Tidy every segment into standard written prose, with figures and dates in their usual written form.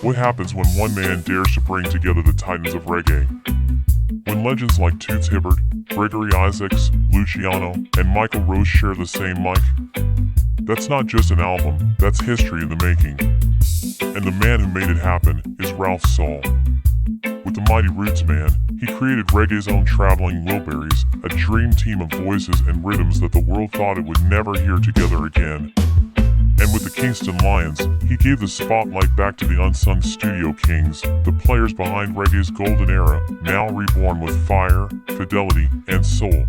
What happens when one man dares to bring together the titans of reggae? When legends like Toots Hibbert, Gregory Isaacs, Luciano, and Michael Rose share the same mic? That's not just an album, that's history in the making. And the man who made it happen is Ralph Sall. With the mighty Rootsmen, he created reggae's own traveling Wilburys, a dream team of voices and rhythms that the world thought it would never hear together again. And with the Kingston Lions, he gave the spotlight back to the unsung studio kings, the players behind reggae's golden era, now reborn with fire, fidelity, and soul.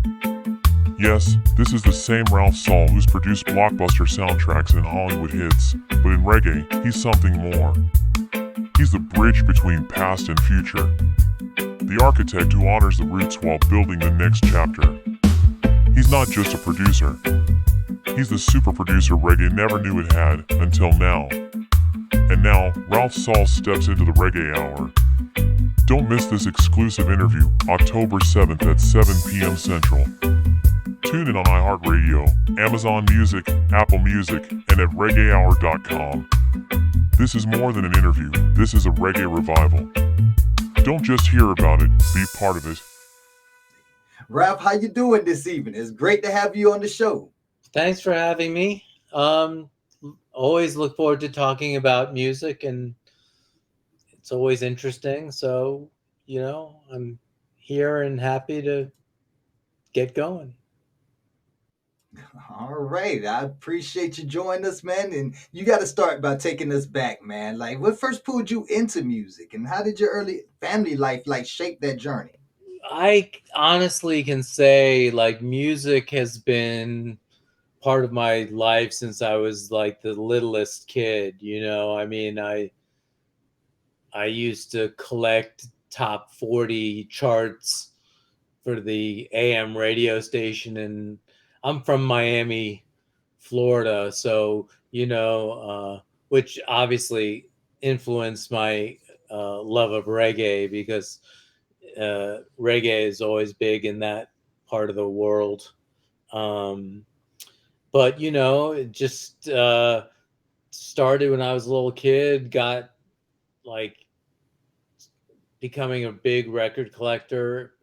Yes, this is the same Ralph Sall who's produced blockbuster soundtracks and Hollywood hits, but in reggae, he's something more. He's the bridge between past and future. The architect who honors the roots while building the next chapter. He's not just a producer. He's the super producer reggae never knew it had until now. And now, Ralph Sall steps into the Reggae Hour. Don't miss this exclusive interview, October 7th at 7 p.m. Central. Tune in on iHeartRadio, Amazon Music, Apple Music, and at reggaehour.com. This is more than an interview, this is a reggae revival. Don't just hear about it, be part of it. Ralph, how you doing this evening? It's great to have you on the show. Thanks for having me. Always look forward to talking about music, and it's always interesting. So, I'm here and happy to get going. All right. I appreciate you joining us, man. And you got to start by taking us back, man. Like, what first pulled you into music, and how did your early family life shape that journey? I honestly can say music has been part of my life since I was like the littlest kid. I used to collect top 40 charts for the AM radio station, and I'm from Miami, Florida, so which obviously influenced my love of reggae, because reggae is always big in that part of the world. But it just started when I was a little kid, got like becoming a big record collector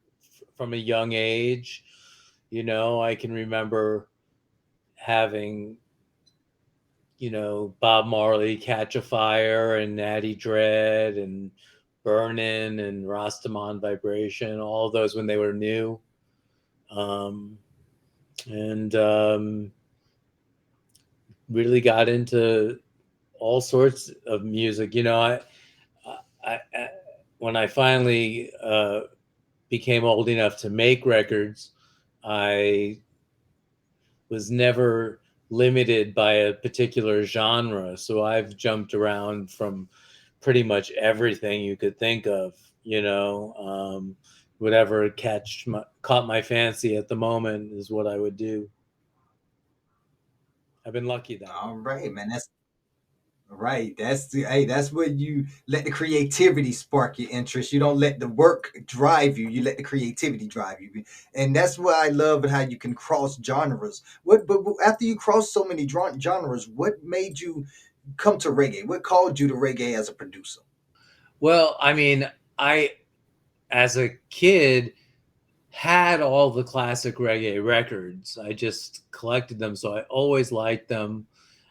from a young age. I can remember having, Bob Marley, Catch a Fire, and Natty Dread, and Burnin', and Rastaman Vibration, all of those when they were new. And really got into all sorts of music. I when I finally became old enough to make records, I was never limited by a particular genre. So I've jumped around from pretty much everything you could think of, whatever caught my fancy at the moment is what I would do. I've been lucky that way. All right, man. That's right. That's where you let the creativity spark your interest. You don't let the work drive you. You let the creativity drive you, and that's what I love and how you can cross genres. But after you cross so many genres, what made you come to reggae? What called you to reggae as a producer? Well, I, as a kid, had all the classic reggae records. I just collected them, so I always liked them.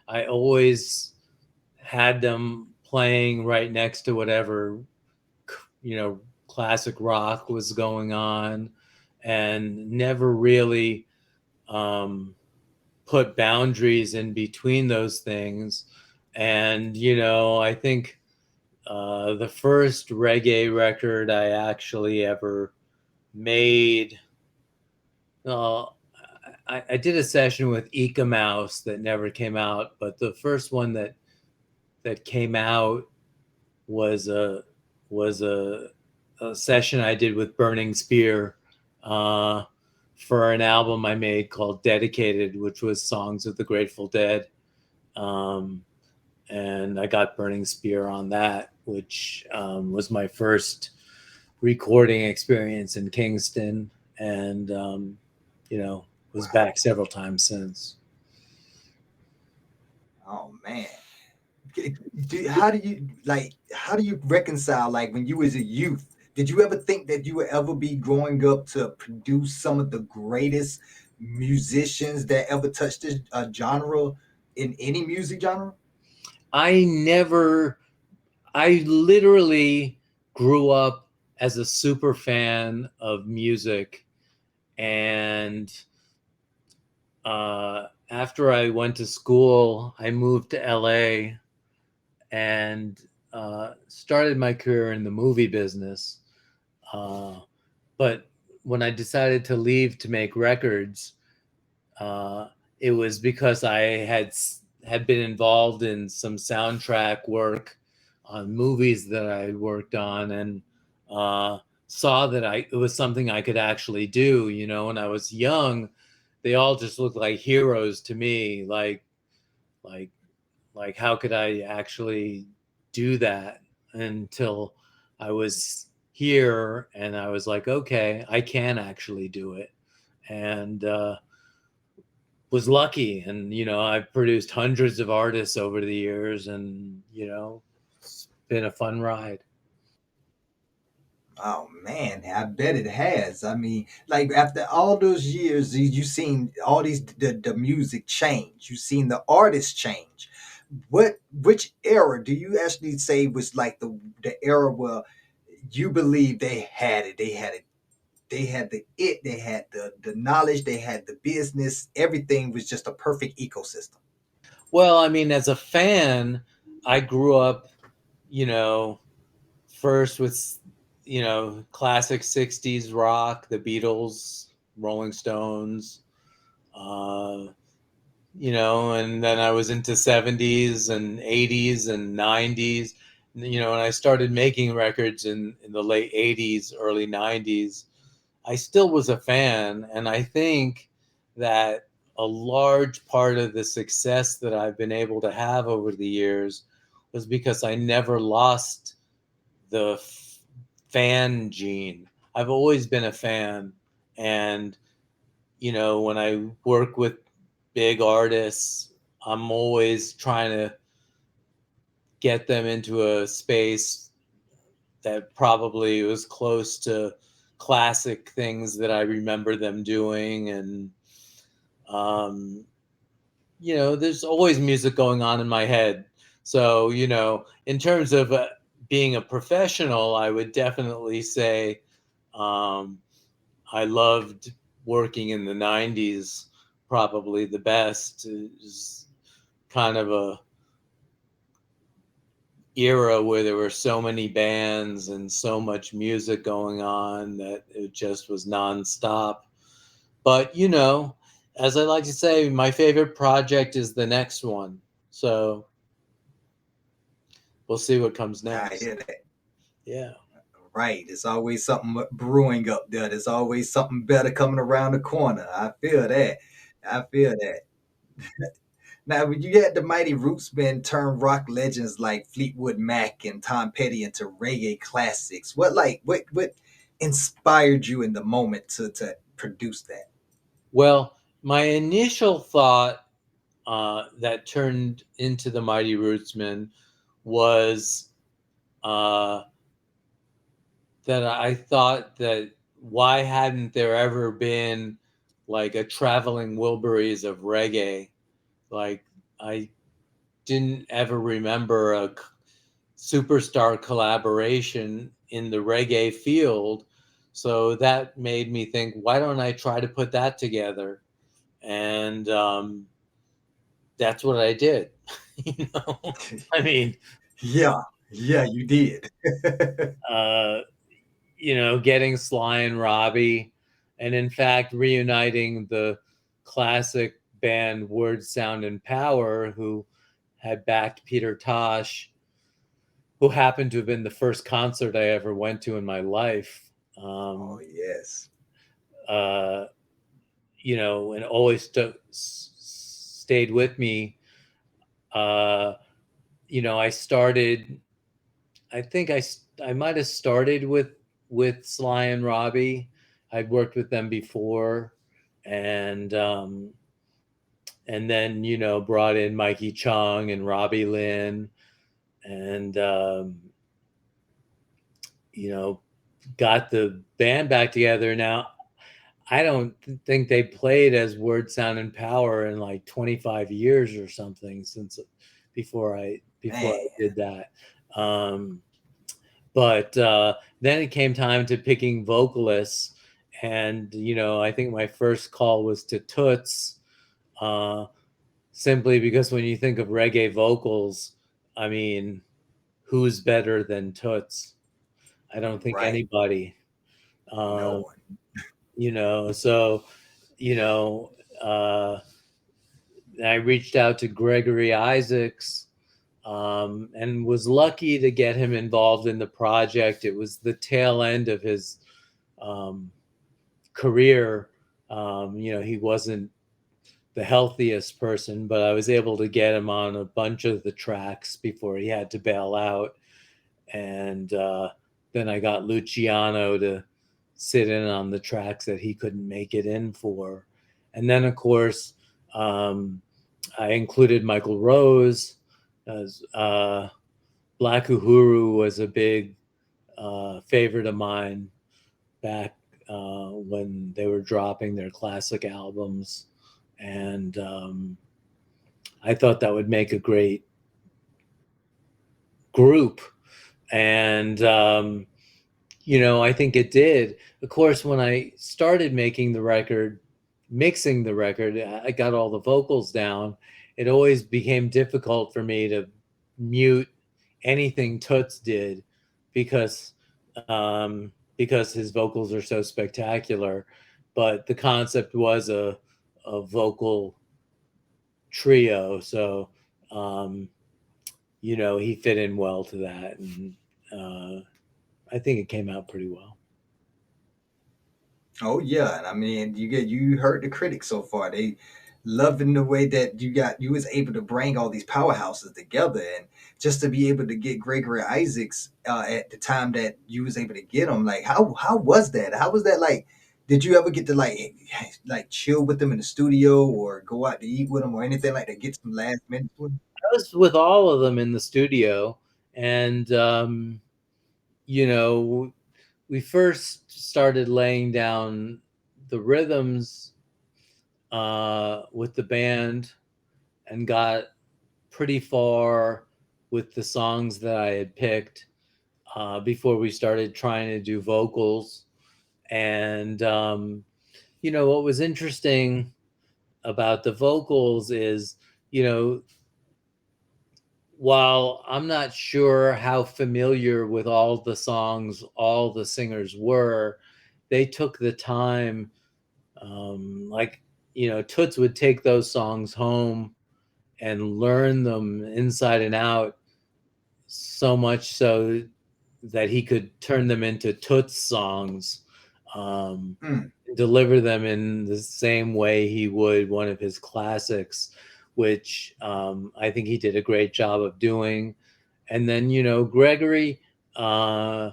I always had them playing right next to whatever classic rock was going on, and never really put boundaries in between those things. And I think the first reggae record I actually ever made, uh, I did a session with Ika Mouse that never came out, but the first one that came out was a session I did with Burning Spear for an album I made called Dedicated, which was songs of the Grateful Dead. And I got Burning Spear on that, which was my first recording experience in Kingston, and was back several times since. Oh man. How do you like? How do you reconcile like when you was a youth? Did you ever think that you would ever be growing up to produce some of the greatest musicians that ever touched this genre in any music genre? I never, I literally grew up as a super fan of music. And after I went to school, I moved to LA and started my career in the movie business. Uh, but when I decided to leave to make records, uh, it was because I had been involved in some soundtrack work on movies that I worked on, and uh, saw that it was something I could actually do. You know, when I was young, they all just looked like heroes to me. Like how could I actually do that? Until I was here, and I was like, okay, I can actually do it. And was lucky, and I've produced hundreds of artists over the years, and it's been a fun ride. Oh man, I bet it has. I mean, like after all those years, you seen all these the music change. You seen the artists change. Which era do you actually say was like the era where you believe they had it? They had it. They had they had the knowledge, they had the business, everything was just a perfect ecosystem. Well, I mean, as a fan, I grew up, you know first with classic 60s rock, the Beatles, Rolling Stones, uh and then I was into 70s and 80s and 90s, and I started making records in the late 80s, early 90s. I still was a fan, and I think that a large part of the success that I've been able to have over the years was because I never lost the fan gene. I've always been a fan, and when I work with big artists, I'm always trying to get them into a space that probably was close to classic things that I remember them doing. And um, there's always music going on in my head. So, in terms of being a professional, I would definitely say um, I loved working in the 90s, probably the best. It was kind of a era where there were so many bands and so much music going on that it just was nonstop. But as I like to say, my favorite project is the next one. So we'll see what comes I next. hear that. Yeah. Right. There's always something brewing up there. There's always something better coming around the corner. I feel that. I feel that. Now, when you had the mighty Rootsmen turn rock legends like Fleetwood Mac and Tom Petty into reggae classics, what inspired you in the moment to produce that? Well, my initial thought that turned into the Mighty Rootsmen was uh, that I thought that why hadn't there ever been like a traveling Wilburys of reggae? Like, I didn't ever remember a superstar collaboration in the reggae field. So that made me think, why don't I try to put that together? And that's what I did. you know, I mean, Yeah, yeah, you did. uh, getting Sly and Robbie, and in fact, reuniting the classic band Word, Sound, and Power, who had backed Peter Tosh, who happened to have been the first concert I ever went to in my life. Oh Um, yes. uh, and always stayed with me. Uh, I started. I think I might have started with Sly and Robbie. I'd worked with them before, and then brought in Mikey Chung and Robbie Lynn. and you know, got the band back together. Now, I don't think they played as Word Sound and Power in like 25 years or something since before I Man, did that. Um, but then it came time to picking vocalists, and I think my first call was to Toots, uh, simply because when you think of reggae vocals, I mean, who's better than Toots? I don't think right. anybody. No Um, one. so you know, uh, I reached out to Gregory Isaacs, and was lucky to get him involved in the project. It was the tail end of his um, career. He wasn't the healthiest person, but I was able to get him on a bunch of the tracks before he had to bail out. And then I got Luciano to sit in on the tracks that he couldn't make it in for. And then, of course, um, I included Michael Rose as Black Uhuru was a big favorite of mine back when they were dropping their classic albums. And I thought that would make a great group. And, I think it did. Of course, when I started making the record, mixing the record, I got all the vocals down. It always became difficult for me to mute anything Toots did because because his vocals are so spectacular. But the concept was a vocal trio, so um, he fit in well to that, and uh, I think it came out pretty well. Oh yeah, and I mean, you heard the critics so far. They loving the way that you was able to bring all these powerhouses together, and just to be able to get Gregory Isaacs at the time that you was able to get him. Like, how was that? How was that like? Did you ever get to like chill with them in the studio or go out to eat with them or anything like that? Get some last minute with them? I was with all of them in the studio, and you know, we first started laying down the rhythms with the band, and got pretty far with the songs that I had picked before we started trying to do vocals. And what was interesting about the vocals is, you know, while I'm not sure how familiar with all the songs all the singers were, they took the time. Like, Toots would take those songs home and learn them inside and out, so much so that he could turn them into Toots songs, um, Mm, deliver them in the same way he would one of his classics, which I think he did a great job of doing. And then, Gregory, uh,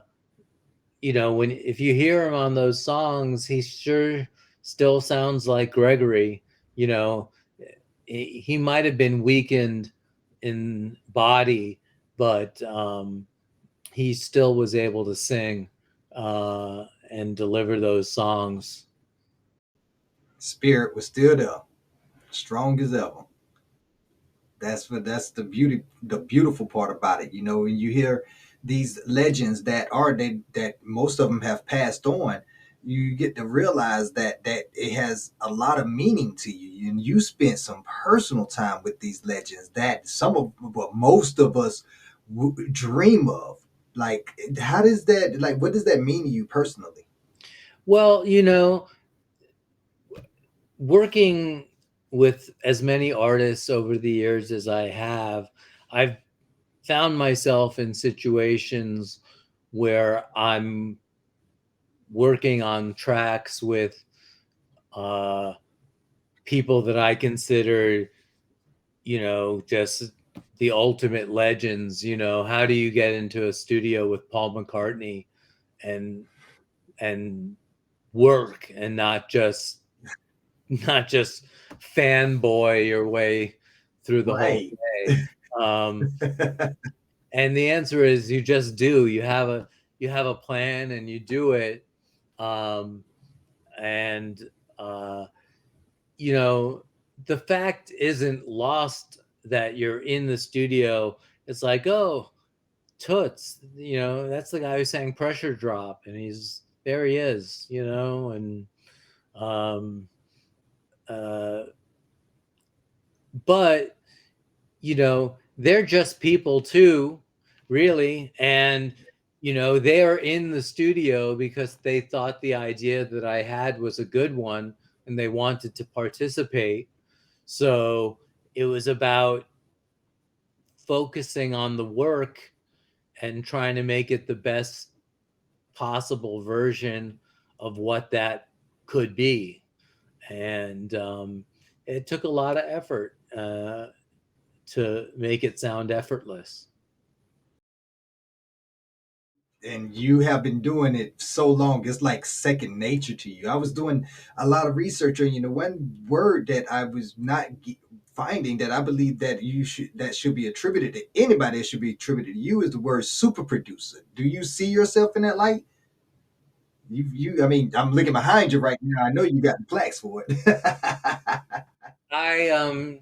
when if you hear him on those songs, he sure still sounds like Gregory. You know, he might have been weakened in body, but he still was able to sing and deliver those songs. spirit was still there, strong as ever. That's the beautiful part about it. When you hear these legends that most of them have passed on, you get to realize that it has a lot of meaning to you, and you spent some personal time with these legends that some of what most of us dream of. Like, how does that like what does that mean to you personally? Well, working with as many artists over the years as I have, I've found myself in situations where I'm working on tracks with uh, people that I consider, just the ultimate legends. How do you get into a studio with Paul McCartney and and work and not just fanboy your way through the whole Right. day? Um, And the answer is you just do. You have a plan and you do it. Um, and uh, you know, the fact isn't lost that you're in the studio. It's like, oh, Toots, you know, that's the guy who sang Pressure Drop, and he's there he is, you know, and um uh but you know, they're just people too, really. And you know, they are in the studio because they thought the idea that I had was a good one and they wanted to participate. So it was about focusing on the work and trying to make it the best possible version of what that could be. And it took a lot of effort to make it sound effortless. And you have been doing it so long, it's like second nature to you. I was doing a lot of research on, one word that I was not finding that I believe that that should be attributed to anybody, that should be attributed to you, is the word super producer. Do you see yourself in that light? I mean, I'm looking behind you right now. I know you got the plaques for it. I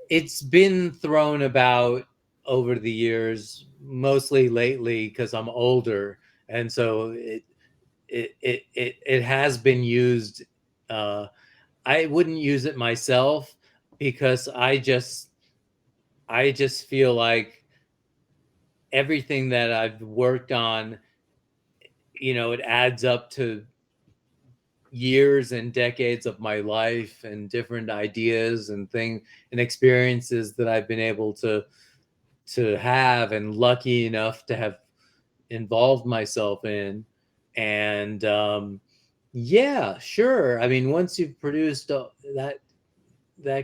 It's been thrown about over the years, mostly lately because I'm older, and so it has been used. Uh, I wouldn't use it myself because I just feel like everything that I've worked on, you know, it adds up to years and decades of my life and different ideas and things and experiences that I've been able to have and lucky enough to have involved myself in. And yeah, sure. I mean, once you've produced that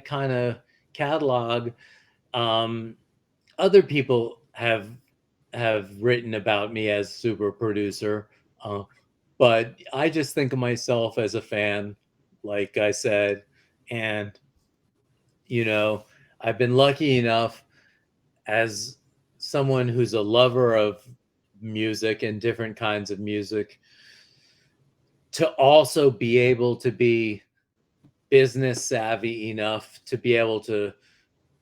kind of catalog, um, other people have written about me as super producer, uh, but I just think of myself as a fan, like I said, and you know, I've been lucky enough as someone who's a lover of music and different kinds of music to also be able to be business savvy enough to be able to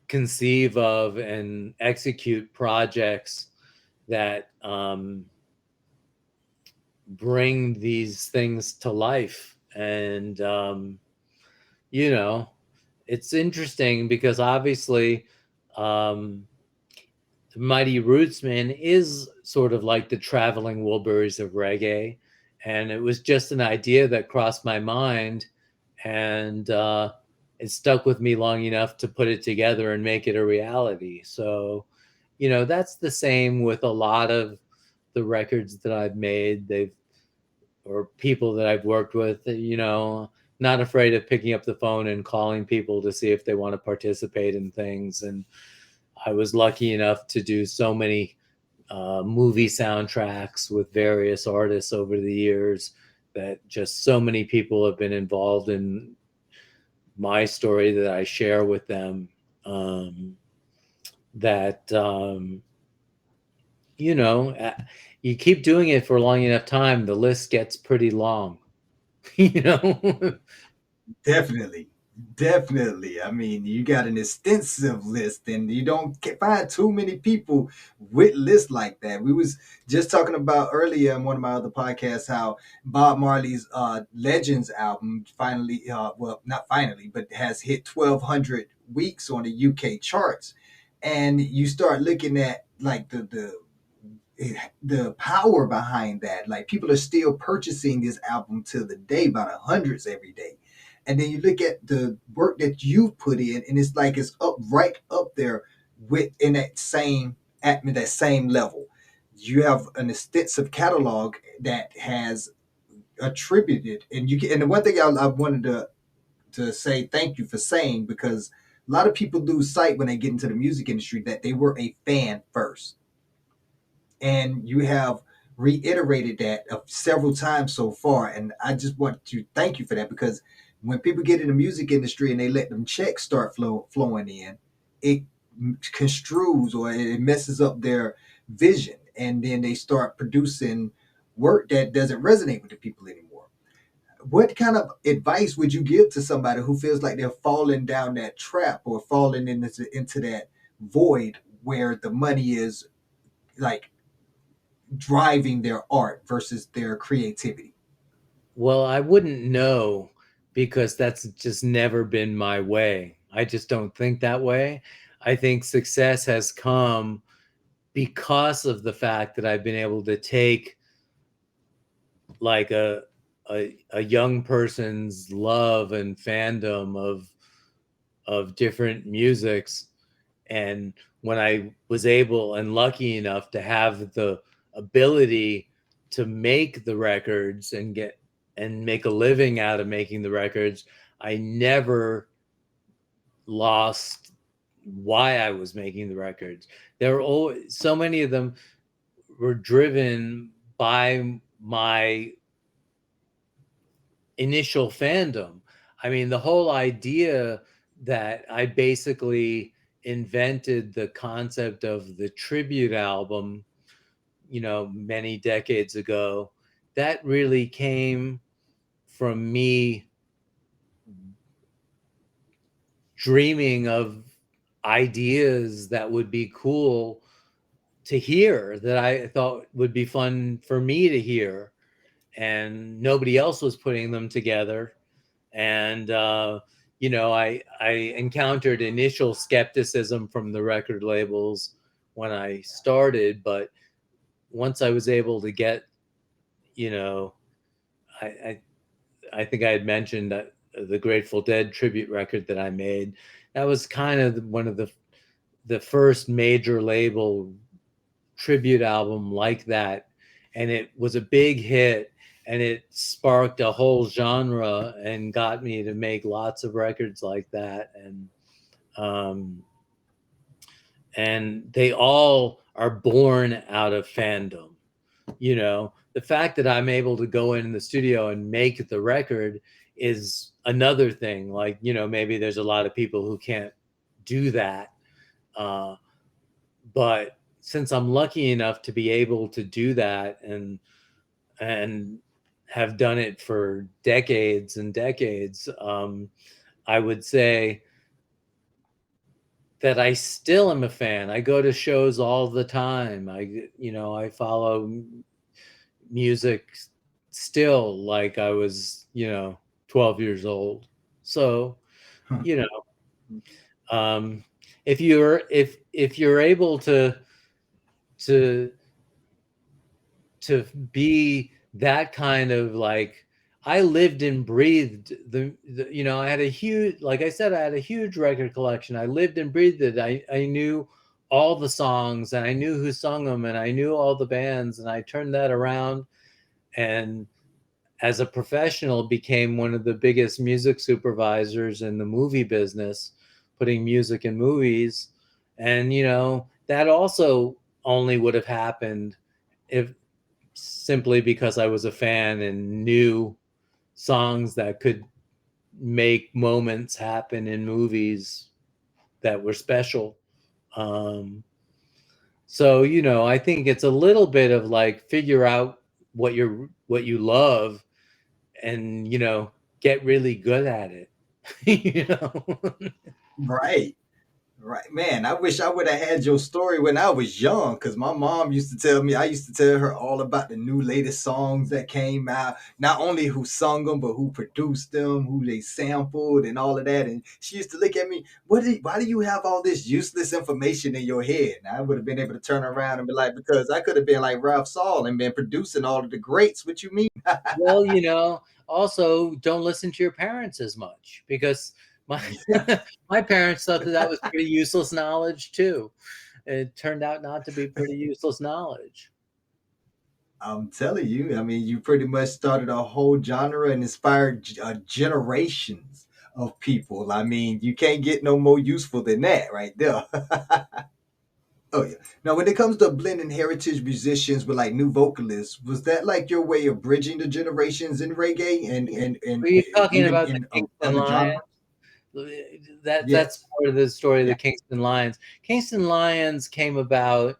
conceive of and execute projects that bring these things to life. And, you know, it's interesting because obviously, um, the Mighty Rootsman is sort of like the traveling Wilburys of reggae. And it was just an idea that crossed my mind. And it stuck with me long enough to put it together and make it a reality. So, you know, that's the same with a lot of the records that I've made. They've, or people that I've worked with, you know, not afraid of picking up the phone and calling people to see if they want to participate in things. And I was lucky enough to do so many movie soundtracks with various artists over the years that just so many people have been involved in my story that I share with them. That you know, you keep doing it for a long enough time, the list gets pretty long. You know. Definitely. Definitely. I mean, you got an extensive list and you don't find too many people with lists like that. We was just talking about earlier in one of my other podcasts how Bob Marley's Legends album finally, well, not finally, but has hit 1,200 weeks on the UK charts. And you start looking at like the power behind that. Like people are still purchasing this album to the day by the hundreds every day. And then you look at the work that you've put in, and it's like it's up right up there with in that same that same level. You have an extensive catalog that has attributed, and you can. And the one thing I wanted to say thank you for saying, because a lot of people lose sight when they get into the music industry that they were a fan first, and you have reiterated that several times so far, and I just want to thank you for that, because when people get in the music industry and they let them checks start flowing in, it construes or it messes up their vision, and then they start producing work that doesn't resonate with the people anymore. What kind of advice would you give to somebody who feels like they're falling down that trap or falling into that void where the money is like driving their art versus their creativity? Well, I wouldn't know because that's just never been my way. I just don't think that way. I think success has come because of the fact that I've been able to take like a young person's love and fandom of different musics, and when I was able and lucky enough to have the ability to make the records and get and make a living out of making the records, I never lost why I was making the records. There were always so many of them were driven by my initial fandom. I mean, the whole idea that I basically invented the concept of the tribute album, many decades ago, that really came from me dreaming of ideas that would be cool to hear, that I thought would be fun for me to hear, and nobody else was putting them together. And I encountered initial skepticism from the record labels when I started, but once I was able to get, you know, I I, I think I had mentioned that the Grateful Dead tribute record that I made, that was kind of one of the first major label tribute album like that, and it was a big hit, and it sparked a whole genre and got me to make lots of records like that. Um, and they all are born out of fandom. The fact that I'm able to go in the studio and make the record is another thing. Like, maybe there's a lot of people who can't do that. But since I'm lucky enough to be able to do that, and have done it for decades and decades, I would say that I still am a fan. I go to shows all the time. I follow music still like I was, 12 years old. So, you know, um, if you're able to to be that kind of like, I lived and breathed I had a huge, like I said, I had a huge record collection. I lived and breathed it. I knew all the songs, and I knew who sung them, and I knew all the bands, and I turned that around, and as a professional became one of the biggest music supervisors in the movie business, putting music in movies. And that also only would have happened if simply because I was a fan and knew songs that could make moments happen in movies that were special. Um, so I think it's a little bit of like, figure out what you love, and get really good at it. you know Right. Right, man. I wish I would have had your story when I was young, because my mom used to tell me. I used to tell her all about the new latest songs that came out. Not only who sung them, but who produced them, who they sampled, and all of that. And she used to look at me. Why do you have all this useless information in your head? And I would have been able to turn around and be like, because I could have been like Ralph Sall and been producing all of the greats. What you mean? well, also don't listen to your parents as much, because my my parents thought that was pretty useless knowledge too. It turned out not to be pretty useless knowledge. I'm telling you, I mean, you pretty much started a whole genre and inspired generations of people. I mean, you can't get no more useful than that right there. Oh yeah. Now, when it comes to blending heritage musicians with like new vocalists, was that like your way of bridging the generations in reggae and Were you talking even about the in Kingston other Lions? genres? That's Yes. part of the story of Yeah. the Kingston Lions. Kingston Lions came about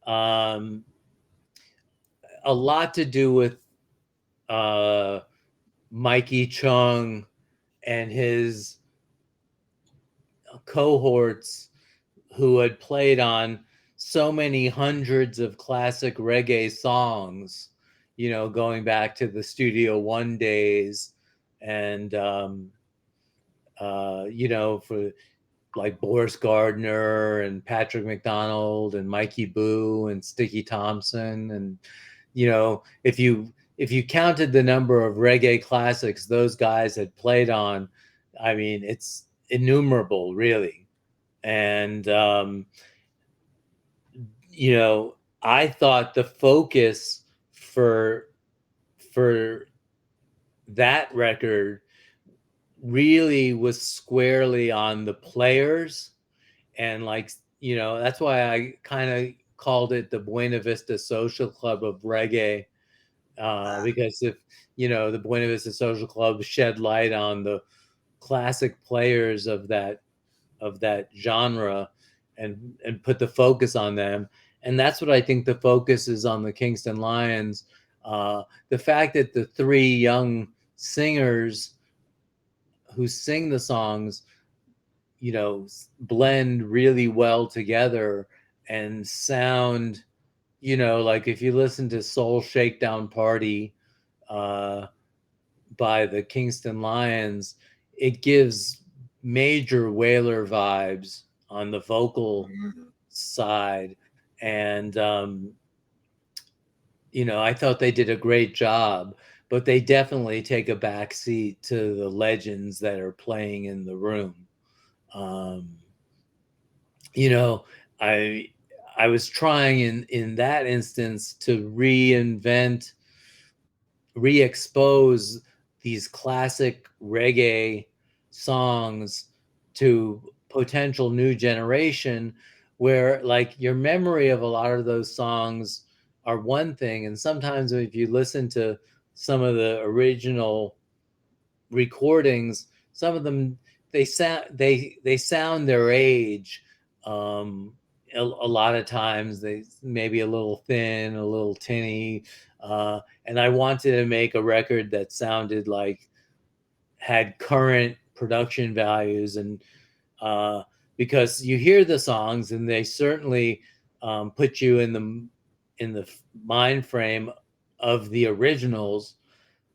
um, a lot to do with uh, Mikey Chung and his cohorts who had played on so many hundreds of classic reggae songs, going back to the Studio One days, and for like Boris Gardner and Patrick McDonald and Mikey Boo and Sticky Thompson, and if you counted the number of reggae classics those guys had played on, I mean, it's innumerable, really. And I thought the focus for that record really was squarely on the players, and like, that's why I kind of called it the Buena Vista Social Club of reggae, because if the Buena Vista Social Club shed light on the classic players of that genre, and put the focus on them. And that's what I think the focus is on the Kingston Lions. The fact that the three young singers who sing the songs, blend really well together and sound, like if you listen to Soul Shakedown Party uh, by the Kingston Lions, it gives major Whaler vibes on the vocal Mhm. side. And, I thought they did a great job, but they definitely take a back seat to the legends that are playing in the room. Um, you know, I I was trying in that instance to re-expose these classic reggae songs to potential new generation, where like your memory of a lot of those songs are one thing, and sometimes if you listen to some of the original recordings, some of them, they sound their age. A lot of times they maybe a little thin, a little tinny, and I wanted to make a record that sounded like had current production values, and uh, because you hear the songs and they certainly put you in the mind frame of the originals,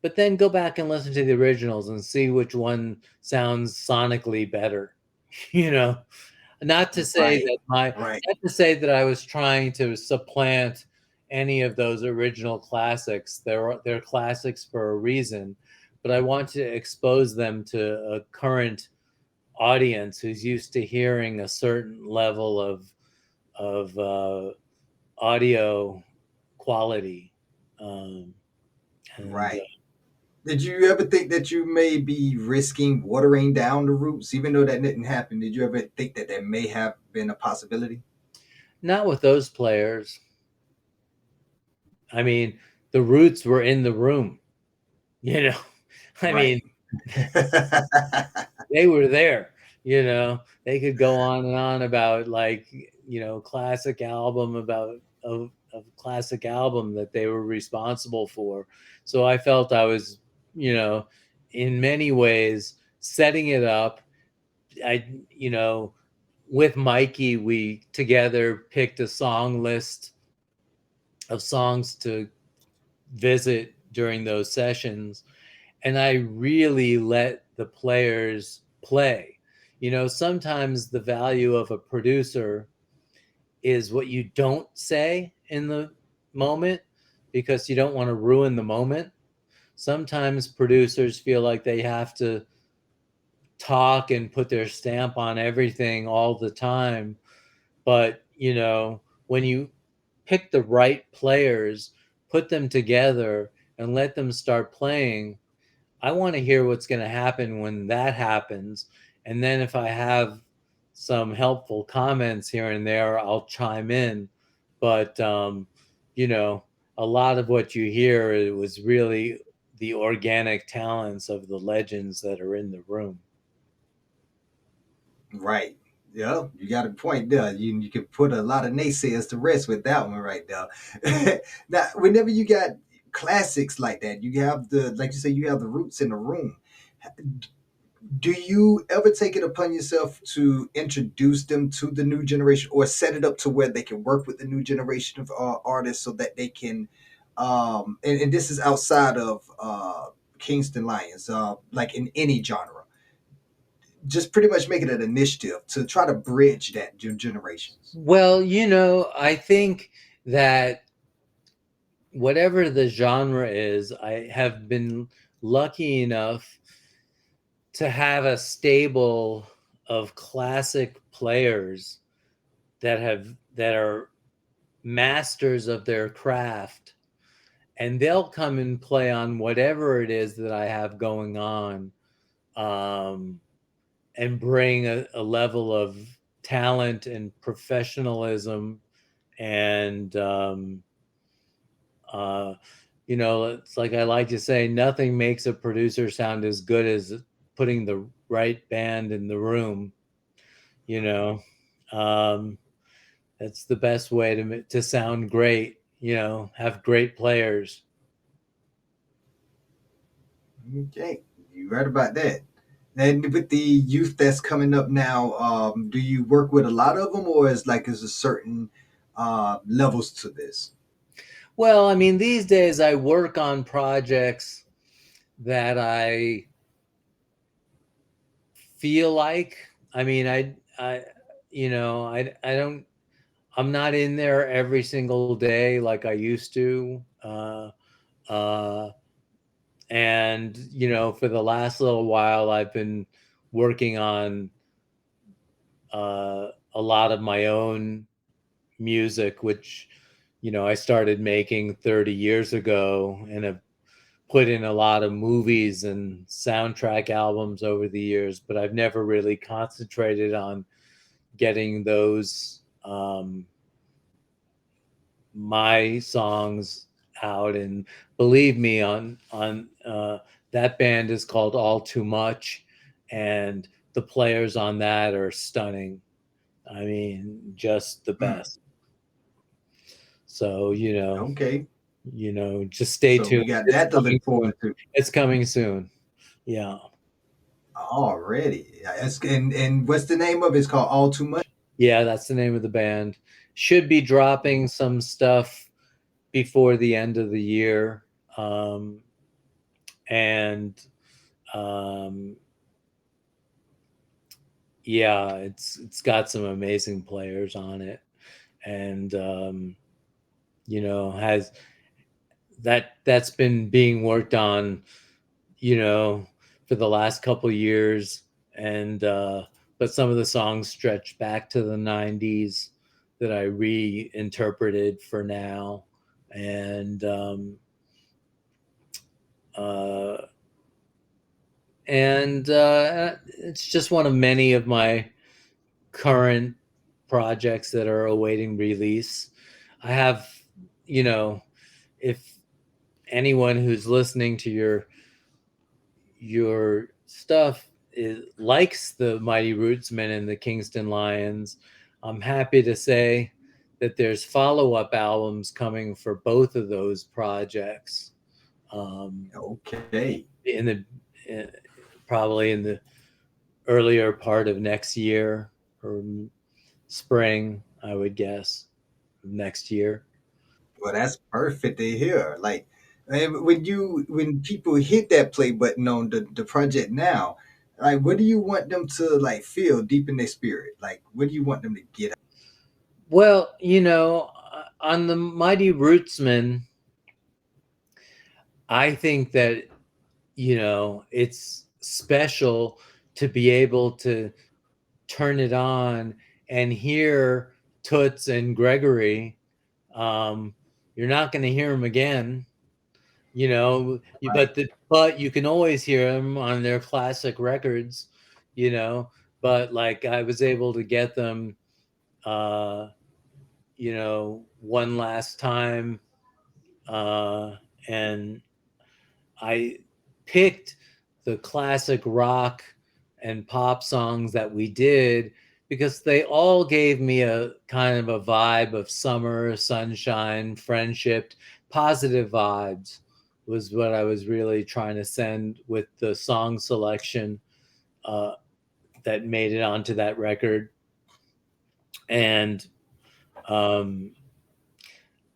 but then go back and listen to the originals and see which one sounds sonically better. you know not to say Right. that Right. I was trying to supplant any of those original classics. They're classics for a reason, but I want to expose them to a current audience who's used to hearing a certain level of audio quality. um, and Right. Did you ever think that you may be risking watering down the roots, even though that didn't happen? Did you ever think that that may have been a possibility? Not with those players. I mean, the Roots were in the room, you know. I mean, Right. they were there, They could go on and on about like, classic album about of classic album that they were responsible for. So I felt I was, you know, in many ways setting it up. I, with Mikey, we together picked a song list of songs to visit during those sessions, and I really let the players play. Sometimes the value of a producer is what you don't say in the moment, because you don't want to ruin the moment. Sometimes producers feel like they have to talk and put their stamp on everything all the time. But, when you pick the right players, put them together, and let them start playing, I want to hear what's going to happen when that happens. And then if I have some helpful comments here and there, I'll chime in. But, you know, a lot of what you hear, it was really the organic talents of the legends that are in the room. Right. Yeah, you got a point there. You can put a lot of naysayers to rest with that one right there. Now, whenever you got classics like that, you have the like you say, you have the roots in the room. Do you ever take it upon yourself to introduce them to the new generation, or set it up to where they can work with the new generation of artists, so that they can, and this is outside of Kingston Lions, like in any genre, just pretty much make it an initiative to try to bridge that generations. Well, I think that whatever the genre is, I have been lucky enough to have a stable of classic players that are masters of their craft, and they'll come and play on whatever it is that I have going on, um, and bring a level of talent and professionalism and uh, it's like I like to say, nothing makes a producer sound as good as putting the right band in the room. You know, um, that's the best way to sound great. Have great players. Okay, you right about that. And with the youth that's coming up now, do you work with a lot of them, or is a certain levels to this? Well, I mean, these days I work on projects that I feel like. I mean, I don't. I'm not in there every single day like I used to. Uh, and for the last little while, I've been working on a lot of my own music, which I started making 30 years ago, and have put in a lot of movies and soundtrack albums over the years, but I've never really concentrated on getting those my songs out. And believe me, on that band is called All Too Much, and the players on that are stunning. I mean, just the Hmm. best. So Okay, just stay so tuned. we got It's that to coming look soon. forward to It's coming soon. Yeah. already. Yeah, and what's the name of it? It's called All Too Much. Yeah, that's the name of the band. Should be dropping some stuff before the end of the year. And um, yeah, it's got some amazing players on it. And has that's been being worked on, you know, for the last couple years. And but some of the songs stretch back to the 90s that I reinterpreted for now. And uh, it's just one of many of my current projects that are awaiting release. I have, you know, if anyone who's listening to your stuff likes the Mighty Rootsmen and the Kingston Lions, I'm happy to say that there's follow-up albums coming for both of those projects. Um, Okay. in the Probably in the earlier part of next year, or spring, I would guess, next year. Well, that's perfect to hear. Like, and when people hit that play button on the project now, like, what do you want them to like feel deep in their spirit? Like, what do you want them to get? Well, on the Mighty Rootsman, I think that it's special to be able to turn it on and hear Toots and Gregory. Um, you're not going to hear them again, Right. but you can always hear them on their classic records, you know. But like I was able to get them, uh, one last time, uh, and I picked the classic rock and pop songs that we did, because they all gave me a kind of a vibe of summer, sunshine, friendship, positive vibes was what I was really trying to send with the song selection uh, that made it onto that record. And um,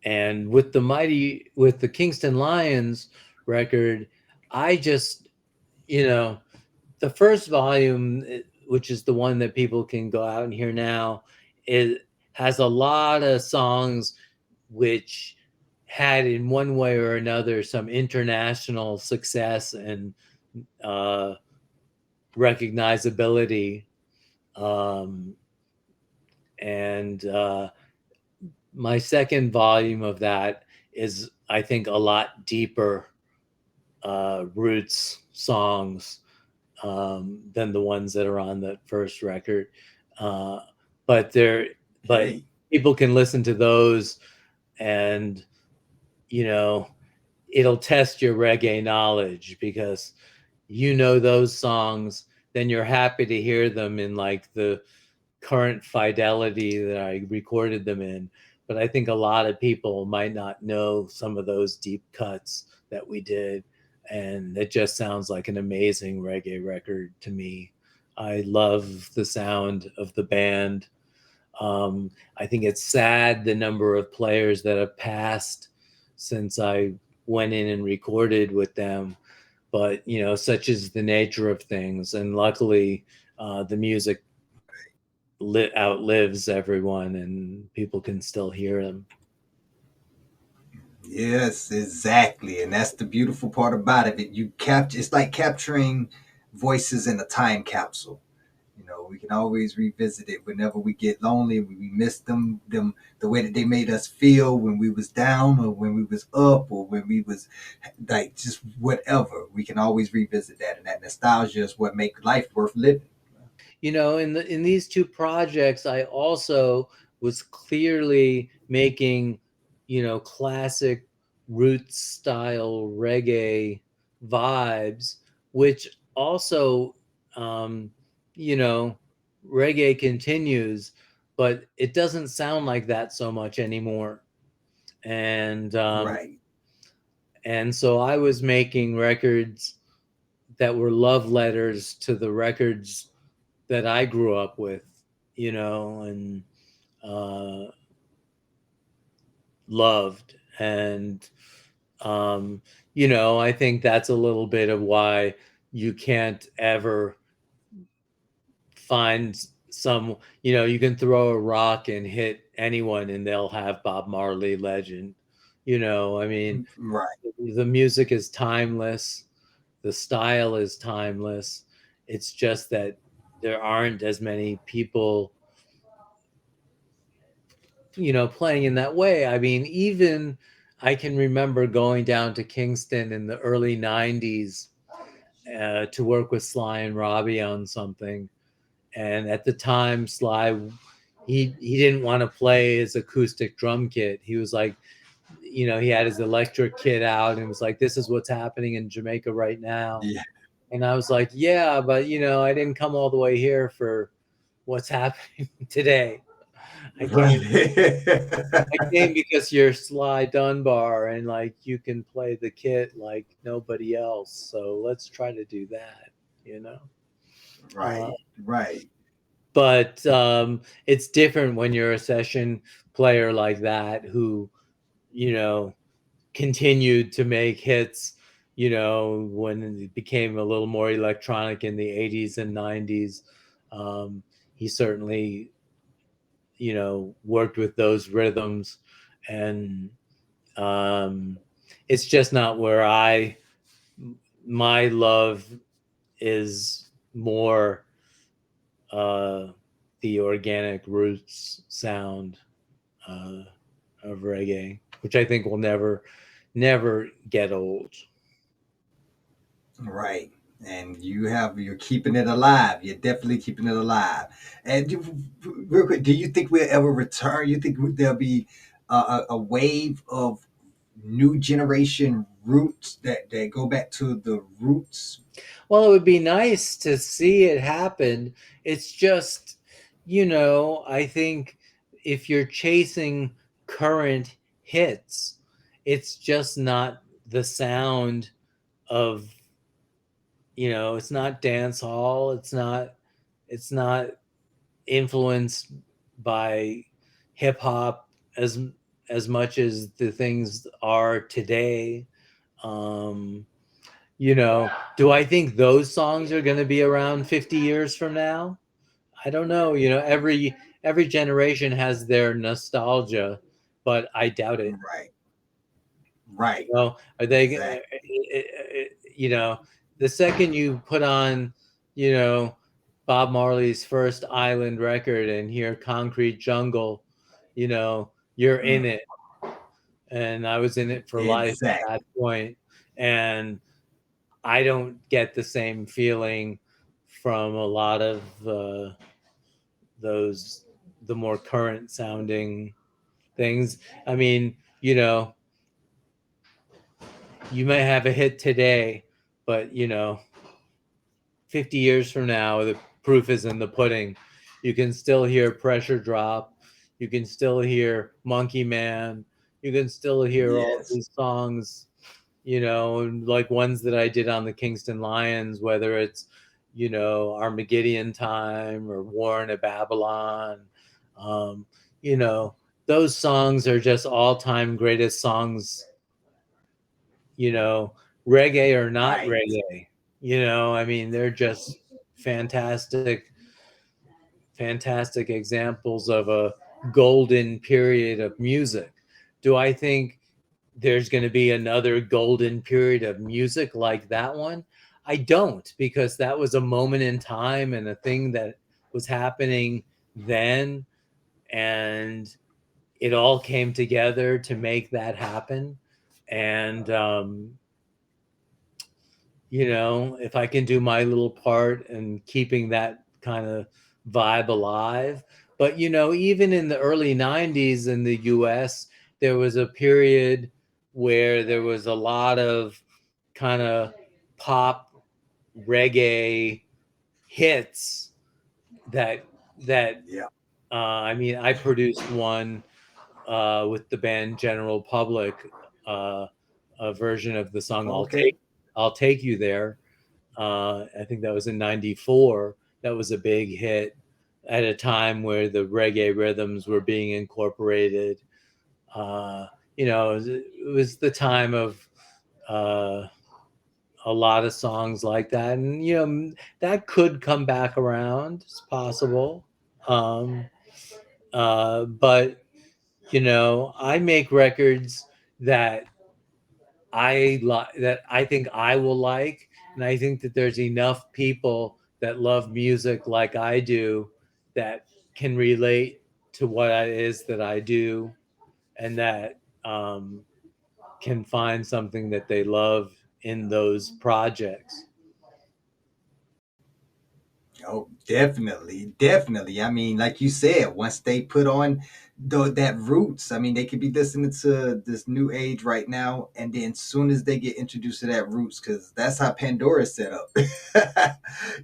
and with the Kingston Lions record, I just, you know, the first volume, which is the one that people can go out and hear now, it has a lot of songs which had in one way or another some international success and uh, recognizability. Um, and My second volume of that is, I think, a lot deeper roots songs than the ones that are on the first record. Uh, but they're but Okay. people can listen to those, and you know it'll test your reggae knowledge, because those songs, then you're happy to hear them in like the current fidelity that I recorded them in. But I think a lot of people might not know some of those deep cuts that we did. And it just sounds like an amazing reggae record to me. I love the sound of the band. I think it's sad the number of players that have passed since I went in and recorded with them. But, such is the nature of things. And luckily, the music outlives everyone, and people can still hear them. Yes, exactly. And that's the beautiful part about it. You capture it's like capturing voices in a time capsule. We can always revisit it whenever we get lonely, we miss them the way that they made us feel when we was down or when we was up or when we was like just whatever. We can always revisit that, and that nostalgia is what makes life worth living. In these two projects, I also was clearly making, classic roots style reggae vibes, which also, um, you know, reggae continues, but it doesn't sound like that so much anymore. And Right. and so I was making records that were love letters to the records that I grew up with, and uh, loved. And, I think that's a little bit of why you can't ever find you can throw a rock and hit anyone and they'll have Bob Marley legend. I mean, Right. the music is timeless, the style is timeless. It's just that there aren't as many people playing in that way. I mean, even I can remember going down to Kingston in the early 90s to work with Sly and Robbie on something. And at the time, Sly, he didn't want to play his acoustic drum kit. He was like, he had his electric kit out and was like, this is what's happening in Jamaica right now. Yeah. And I was like, yeah, but, I didn't come all the way here for what's happening today. I came I Right. came because you're Sly Dunbar and like you can play the kit like nobody else. So let's try to do that, you know. Uh, Right. Right. but it's different when you're a session player like that who, you know, continued to make hits, when it became a little more electronic in the 80s and 90s. He certainly, worked with those rhythms, and Um, it's just not where my love is more uh, the organic roots sound uh, of reggae, which I think will never get old. Right. And you're keeping it alive. You're definitely keeping it alive. And real quick, do you think we'll ever return? You think there'll be a wave of new generation roots that go back to the roots. Well, it would be nice to see it happen. It's just, I think if you're chasing current hits, it's just not the sound of, it's not dance hall. It's not influenced by hip hop as much as the things are today. Um, do I think those songs are going to be around 50 years from now? I don't know. Every generation has their nostalgia, but I doubt it. Right, right, Are they? exactly. You know, the second you put on, you know, Bob Marley's first Island record and hear Concrete Jungle, you're in Mm, it, and I was in it for life at that exactly. point, and I don't get the same feeling from a lot of those the more current sounding things. I mean, you may have a hit today, but 50 years from now, the proof is in the pudding. You can still hear Pressure Drop. You can still hear Monkey Man. You can still hear all Yes, these songs, like ones that I did on the Kingston Lions, whether it's, Armageddon Time or War in a Babylon. Um, you know, those songs are just all time greatest songs, you know, reggae or not right. reggae. I mean, they're just fantastic, fantastic examples of a golden period of music. Do I think there's going to be another golden period of music like that one? I don't, because that was a moment in time and a thing that was happening then, and it all came together to make that happen. And if I can do my little part in keeping that kind of vibe alive. But, even in the early 90s in the US, there was a period where there was a lot of kind of pop reggae hits that, that, Yeah. I mean, I produced one with the band General Public, uh, a version of the song Okay. I'll Take You There. I think that was in '94. That was a big hit at a time where the reggae rhythms were being incorporated. Uh, it was the time of uh, a lot of songs like that, and that could come back around. It's possible, um, but I make records that that I think I will like, and I think that there's enough people that love music like I do that can relate to what it is that I do, and that can find something that they love in those projects. Oh, definitely, definitely. I mean, like you said, once they put on that roots, I mean, they could be listening to this new age right now, and then soon as they get introduced to that roots, because that's how Pandora's set up.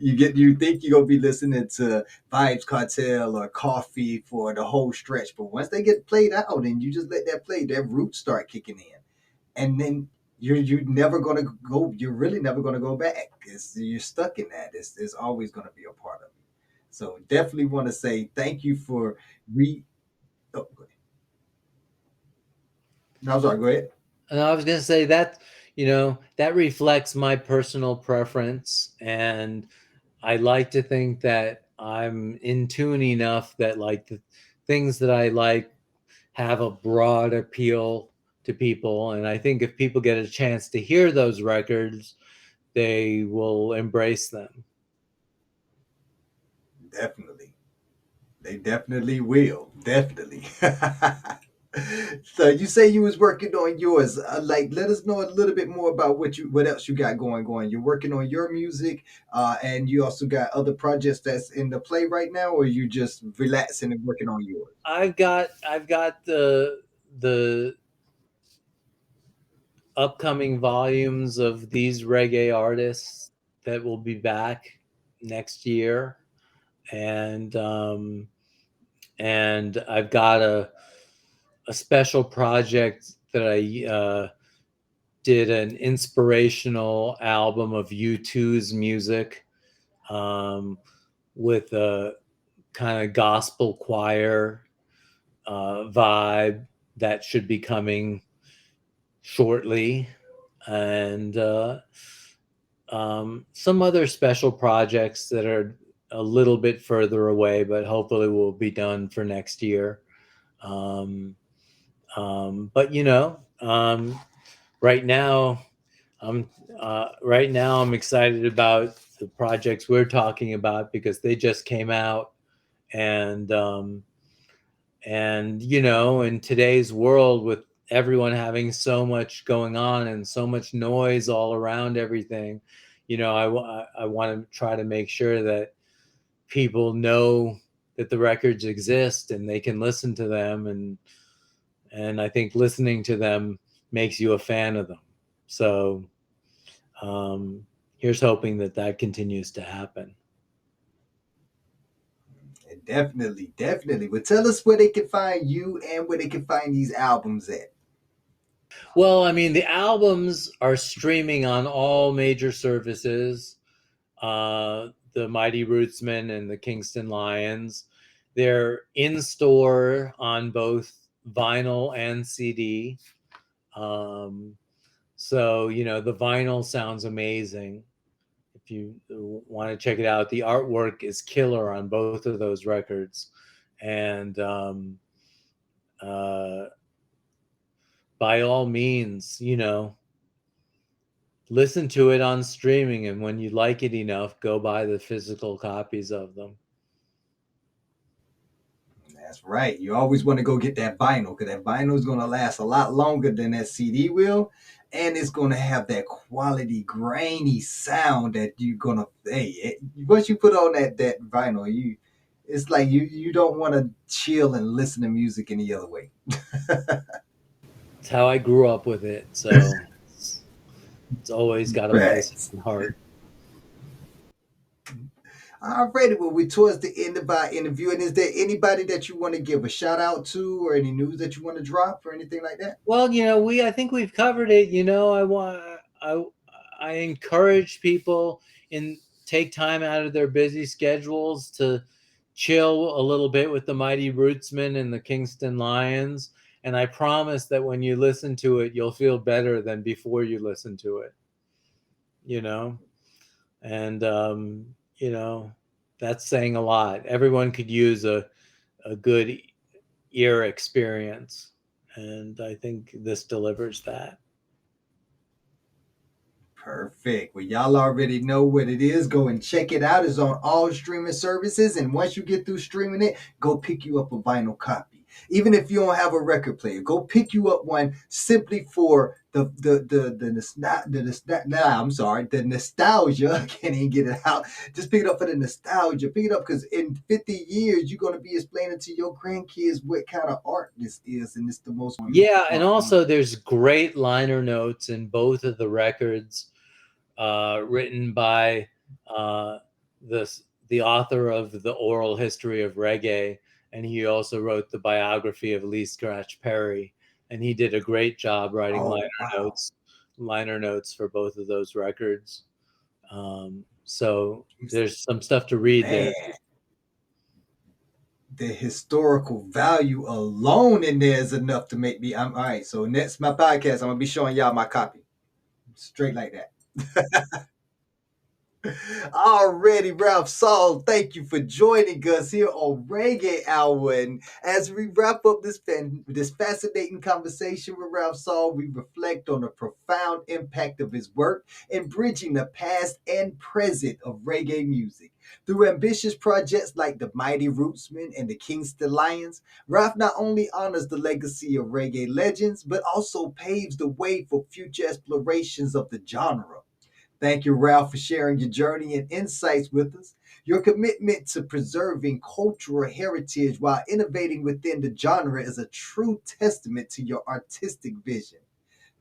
You think you're gonna be listening to Vibes Cartel or Coffee for the whole stretch, but once they get played out and you just let that play, that roots start kicking in, and then you're never gonna go. You're really never gonna go back. You're stuck in that. It's always gonna be a part of you. So definitely want to say thank you for re. Oh, go ahead. No, I'm sorry. Go ahead. And I was going to say that, that reflects my personal preference, and I like to think that I'm in tune enough that like the things that I like have a broad appeal to people. And I think if people get a chance to hear those records, they will embrace them. Definitely, they definitely will. Definitely. So you say you was working on yours. Like, let us know a little bit more about what else you got going. You're working on your music, and you also got other projects that's in the play right now, or you just relaxing and working on yours. I've got the upcoming volumes of these reggae artists that will be back next year, and I've got a special project that I did an inspirational album of U2's music, um, with a kind of gospel choir vibe that should be coming shortly, and some other special projects that are a little bit further away, but hopefully will be done for next year. Um, but right now, right now I'm excited about the projects we're talking about because they just came out, and in today's world with everyone having so much going on and so much noise all around everything, I want to try to make sure that people know that the records exist and they can listen to them, and I think listening to them makes you a fan of them. So here's hoping that that continues to happen. Definitely, definitely. But tell us where they can find you and where they can find these albums at. Well, I mean, the albums are streaming on all major services. The Mighty Rootsmen and the Kingston Lions. They're in store on both vinyl and CD. Um, so, the vinyl sounds amazing. If you want to check it out, the artwork is killer on both of those records. And uh, by all means, listen to it on streaming. And when you like it enough, go buy the physical copies of them. That's right. You always want to go get that vinyl because that vinyl is going to last a lot longer than that CD will. And it's going to have that quality, grainy sound that you're going to, hey, once you put on that vinyl, it's like you don't want to chill and listen to music any other way. It's how I grew up with it. So it's always got a place Right. in my heart. Alrighty, well, we're towards the end of our interview. And is there anybody that you want to give a shout out to or any news that you want to drop or anything like that? Well, I think we've covered it. I encourage people in take time out of their busy schedules to chill a little bit with the Mighty Rootsmen and the Kingston Lions. And I promise that when you listen to it, you'll feel better than before you listen to it. You know, and that's saying a lot. Everyone could use a good ear experience, and I think this delivers that. Perfect. Well, y'all already know what it is. Go and check it out. It's on all streaming services. And once you get through streaming it, go pick you up a vinyl copy. Even if you don't have a record player, go pick you up one simply for I'm sorry, the nostalgia. I can't even get it out. Just pick it up for the nostalgia. Pick it up because in 50 years, you're going to be explaining to your grandkids what kind of art this is. And it's the most beautiful Yeah, and art. also there's great liner notes in both of the records, written by uh, the author of the Oral History of Reggae, and he also wrote the biography of Lee Scratch Perry, and he did a great job writing Oh, wow. liner notes for both of those records. So there's some stuff to read Man, there. the historical value alone in there is enough to make me. I'm all right. So next my podcast, I'm gonna be showing y'all my copy. Straight like that. Already, Ralph Sall, thank you for joining us here on Reggae Hour. And as we wrap up this fascinating conversation with Ralph Sall, we reflect on the profound impact of his work in bridging the past and present of reggae music. Through ambitious projects like the Mighty Rootsmen and the Kingston Lions, Ralph not only honors the legacy of reggae legends, but also paves the way for future explorations of the genre. Thank you, Ralph, for sharing your journey and insights with us. Your commitment to preserving cultural heritage while innovating within the genre is a true testament to your artistic vision.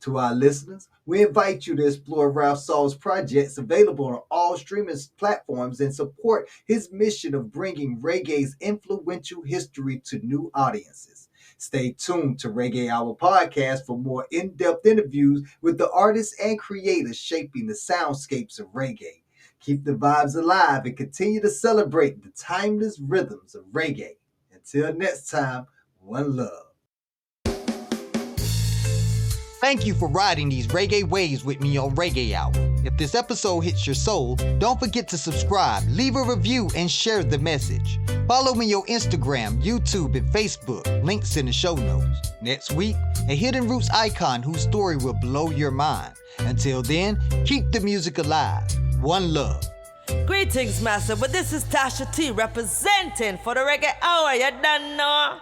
To our listeners, we invite you to explore Ralph Sall's projects available on all streaming platforms and support his mission of bringing reggae's influential history to new audiences. Stay tuned to Reggae Hour podcast for more in-depth interviews with the artists and creators shaping the soundscapes of reggae. Keep the vibes alive and continue to celebrate the timeless rhythms of reggae. Until next time, one love. Thank you for riding these reggae waves with me on Reggae Hour. If this episode hits your soul, don't forget to subscribe, leave a review, and share the message. Follow me on Instagram, YouTube, and Facebook. Links in the show notes. Next week, a hidden roots icon whose story will blow your mind. Until then, keep the music alive. One love. Greetings, Master, but this is Tasha T representing for the Reggae Hour, you done know?